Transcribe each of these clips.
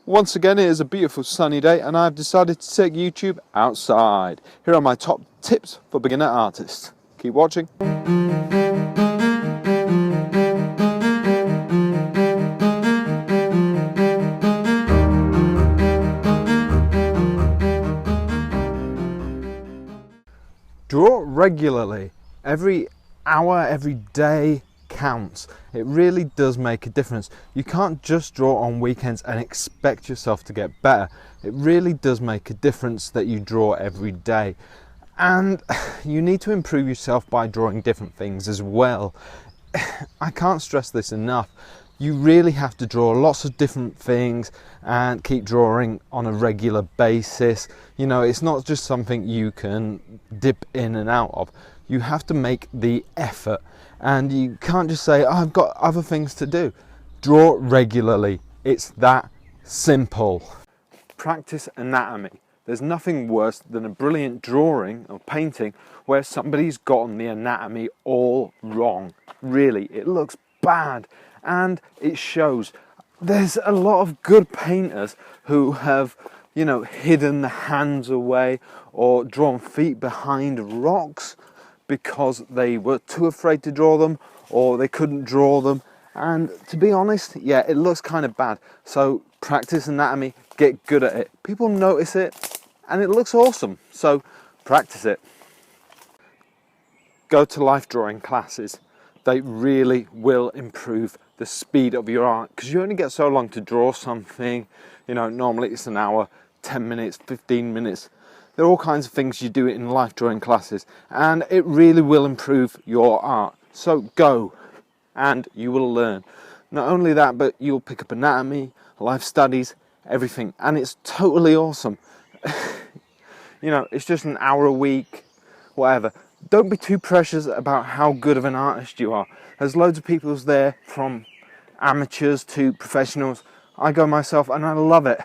Once again, it is a beautiful sunny day and I've decided to take YouTube outside. Here are my top tips for beginner artists. Keep watching. Draw regularly. Every hour, every day counts. It really does make a difference. You can't just draw on weekends and expect yourself to get better. It really does make a difference that you draw every day. And you need to improve yourself by drawing different things as well. I can't stress this enough. You really have to draw lots of different things and keep drawing on a regular basis. You know, it's not just something you can dip in and out of. You have to make the effort, and you can't just say, oh, I've got other things to do. Draw regularly. It's that simple. Practice anatomy. There's nothing worse than a brilliant drawing or painting where somebody's gotten the anatomy all wrong. Really, it looks bad. And it shows. There's a lot of good painters who have, you know, hidden the hands away or drawn feet behind rocks because they were too afraid to draw them or they couldn't draw them. And to be honest, yeah, it looks kind of bad. So practice anatomy, get good at it. People notice it and it looks awesome. So practice it. Go to life drawing classes. They really will improve the speed of your art because you only get so long to draw something. You know, normally it's an hour, 10 minutes, 15 minutes. There are all kinds of things you do in life drawing classes and it really will improve your art. So go and you will learn. Not only that, but you'll pick up anatomy, life studies, everything, and it's totally awesome. You know, it's just an hour a week, whatever. Don't be too precious about how good of an artist you are. There's loads of people there, from amateurs to professionals. I go myself and I love it.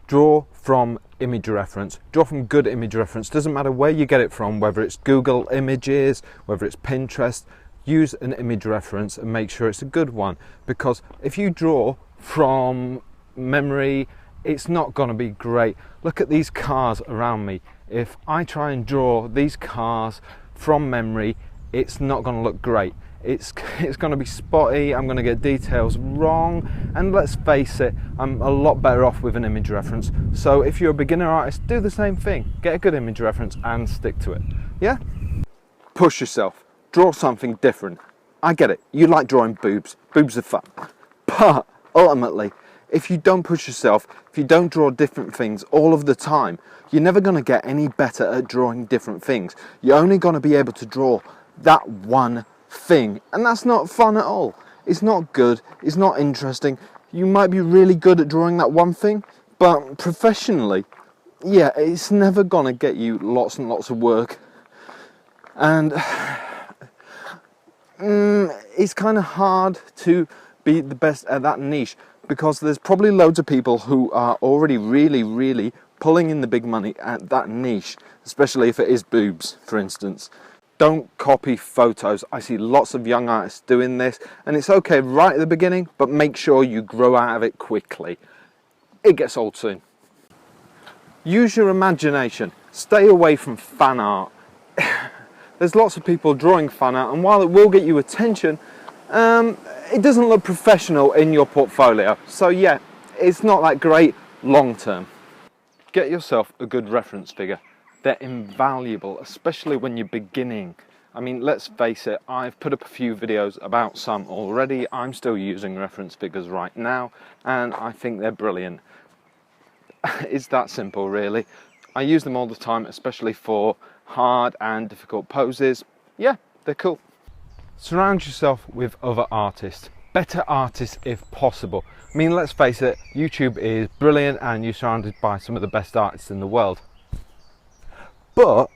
Draw from image reference. Draw from good image reference. Doesn't matter where you get it from, whether it's Google Images, whether it's Pinterest. Use an image reference and make sure it's a good one. Because if you draw from memory, it's not going to be great. Look at these cars around me. If I try and draw these cars from memory, it's not going to look great. It's going to be spotty, I'm going to get details wrong, and let's face it, I'm a lot better off with an image reference. So if you're a beginner artist, do the same thing. Get a good image reference and stick to it. Yeah? Push yourself. Draw something different. I get it. You like drawing boobs. Boobs are fun. But ultimately, if you don't push yourself, if you don't draw different things all of the time, you're never going to get any better at drawing different things. You're only going to be able to draw that one thing, and that's not fun at all. It's not good, it's not interesting. You might be really good at drawing that one thing, but professionally, yeah, it's never going to get you lots and lots of work. And it's kind of hard to be the best at that niche, because there's probably loads of people who are already really pulling in the big money at that niche, especially if it is boobs, for instance. Don't copy photos. I see lots of young artists doing this, and it's okay right at the beginning, but make sure you grow out of it quickly. It gets old soon. Use your imagination. Stay away from fan art. There's lots of people drawing fan art, and while it will get you attention, it doesn't look professional in your portfolio. So yeah, it's not that great long term. Get yourself a good reference figure. They're invaluable, especially when you're beginning. I mean, let's face it, I've put up a few videos about some already. I'm still using reference figures right now, and I think they're brilliant. It's that simple, really. I use them all the time, especially for hard and difficult poses. Yeah, they're cool. Surround yourself with other artists, better artists if possible. I mean, let's face it, YouTube is brilliant and you're surrounded by some of the best artists in the world. But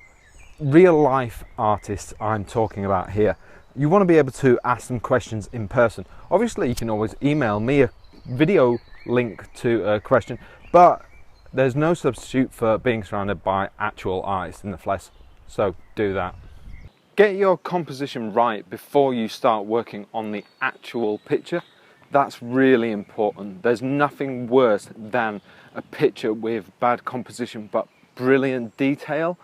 real life artists I'm talking about here, you want to be able to ask them questions in person. Obviously you can always email me a video link to a question, but there's no substitute for being surrounded by actual artists in the flesh, so do that. Get your composition right before you start working on the actual picture. That's really important. There's nothing worse than a picture with bad composition but brilliant detail.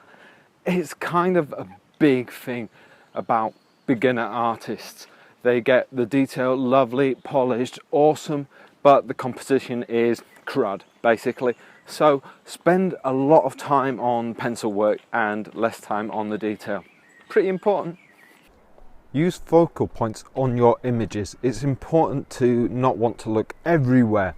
It's kind of a big thing about beginner artists. They get the detail lovely, polished, awesome, but the composition is crud, basically. So spend a lot of time on pencil work and less time on the detail. Pretty important. Use focal points on your images. It's important to not want to look everywhere.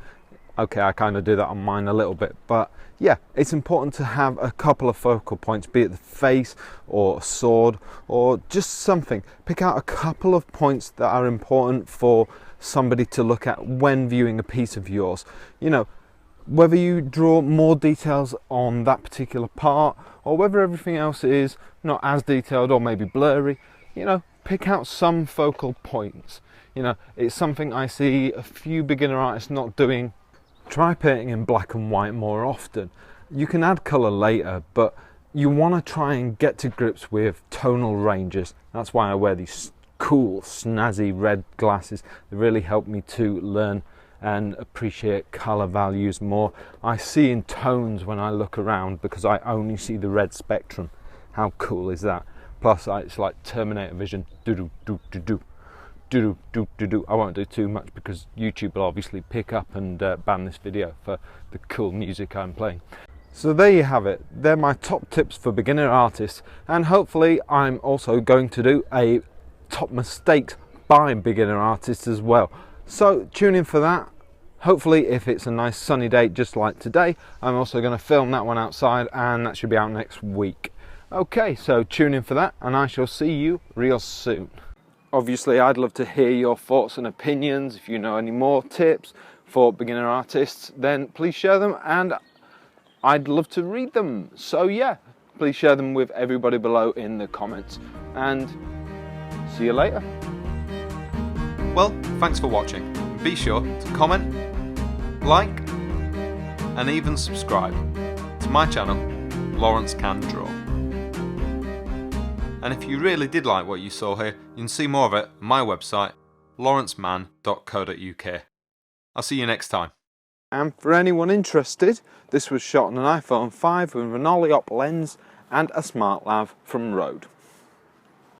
Okay, I kind of do that on mine a little bit, but yeah, it's important to have a couple of focal points, be it the face or a sword or just something. Pick out a couple of points that are important for somebody to look at when viewing a piece of yours. You know, whether you draw more details on that particular part or whether everything else is not as detailed or maybe blurry, you know, pick out some focal points. You know, it's something I see a few beginner artists not doing. Try painting in black and white more often. You can add colour later, but you want to try and get to grips with tonal ranges. That's why I wear these cool, snazzy red glasses. They really help me to learn and appreciate colour values more. I see in tones when I look around because I only see the red spectrum. How cool is that? Plus, it's like Terminator vision. Do-do-do-do-do. Do-do-do-do-do. I won't do too much because YouTube will obviously pick up and ban this video for the cool music I'm playing. So there you have it. They're my top tips for beginner artists, and hopefully I'm also going to do a top mistakes by beginner artists as well. So tune in for that. Hopefully, if it's a nice sunny day just like today, I'm also going to film that one outside, and that should be out next week. Okay, so tune in for that, and I shall see you real soon. Obviously, I'd love to hear your thoughts and opinions. If you know any more tips for beginner artists, then please share them, and I'd love to read them. So yeah, please share them with everybody below in the comments, and see you later. Well, thanks for watching. Be sure to comment, like, and even subscribe to my channel, Lawrence Can Draw. And if you really did like what you saw here, you can see more of it on my website, lawrenceman.co.uk. I'll see you next time. And for anyone interested, this was shot on an iPhone 5 with an ollie-op lens and a smart lav from Rode.